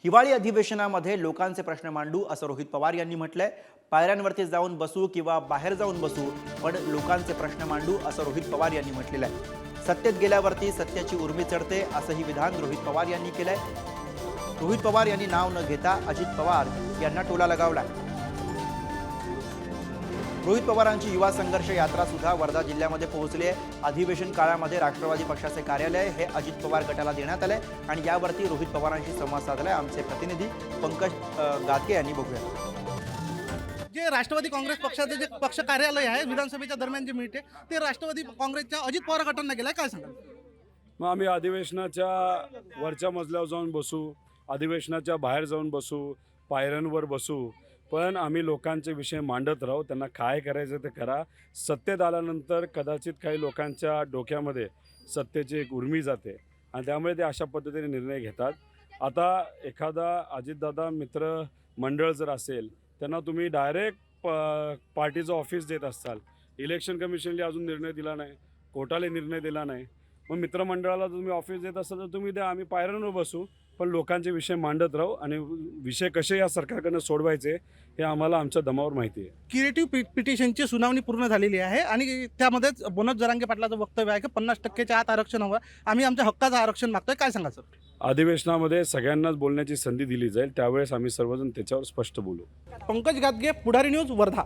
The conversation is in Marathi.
हिवाळी अधिवेशनामध्ये लोकांचे प्रश्न मांडू असं रोहित पवार यांनी म्हटलंय। पायऱ्यांवरती जाऊन बसू किंवा बाहेर जाऊन बसू, पण लोकांचे प्रश्न मांडू असं रोहित पवार यांनी म्हटलेलं आहे। सत्तेत गेल्यावरती सत्याची उर्मी चढते असंही विधान रोहित पवार यांनी केलंय। रोहित पवार यांनी नाव न घेता अजित पवार यांना टोला लगावलाय। रोहित पवारांची युवा संघर्ष यात्रा सुद्धा वर्धा जिल्ह्यामध्ये पोहोचली आहे। अधिवेशन काळामध्ये राष्ट्रवादी पक्षाचे कार्यालय हे अजित पवार गटाला देण्यात आले आणि यावरती रोहित पवारांशी संवाद साधलाय आमचे प्रतिनिधी पंकज गादगे यांनी। बघूया। जे राष्ट्रवादी काँग्रेस पक्षाचे जे पक्ष कार्यालय आहे विधानसभेच्या दरम्यान जे मिळते ते राष्ट्रवादी काँग्रेसच्या अजित पवार गटांना गेलाय, काय सांगाल? मग आम्ही अधिवेशनाच्या वरच्या मजल्यावर जाऊन बसू, अधिवेशनाच्या बाहेर जाऊन बसू, पायऱ्यांवर बसू, पण आम्ही लोकांचे विषय मांडत राहू। त्यांना काय करायचं ते करा। सत्तेत आल्यानंतर कदाचित काही लोकांच्या डोक्यामध्ये सत्तेची एक उर्मी जाते आणि त्यामुळे ते अशा पद्धतीने निर्णय घेतात। आता एखादा अजितदादा मित्र मंडळ जर असेल त्यांना तुम्ही डायरेक्ट पार्टीचं ऑफिस देत असाल, इलेक्शन कमिशनने अजून निर्णय दिला नाही, कोर्टाने निर्णय दिला नाही, मग मित्रमंडळाला तुम्ही ऑफिस देत असाल तर तुम्ही द्या, आम्ही पायऱ्यांवर बसू, पण लोकांचे विषय मांडत राहू आणि विषय कसे या सरकारकडनं सोडवायचे हे आम्हाला आमच्या दमावर माहिती आहे। क्रिएटिव्ह पिटिशनची सुनावणी पूर्ण झालेली आहे आणि त्यामध्येच मनोज जरांगे पाटलाचं वक्तव्य आहे की 50%च्या आत आरक्षण हवं, आम्ही आमच्या हक्काचं आरक्षण मागतोय, काय सांगा सर? अधिवेशनामध्ये सगळ्यांनाच बोलण्याची संधी दिली जाईल, त्यावेळेस आम्ही सर्वजण त्याच्यावर स्पष्ट बोलू। पंकज गादगे, पुढारी न्यूज, वर्धा।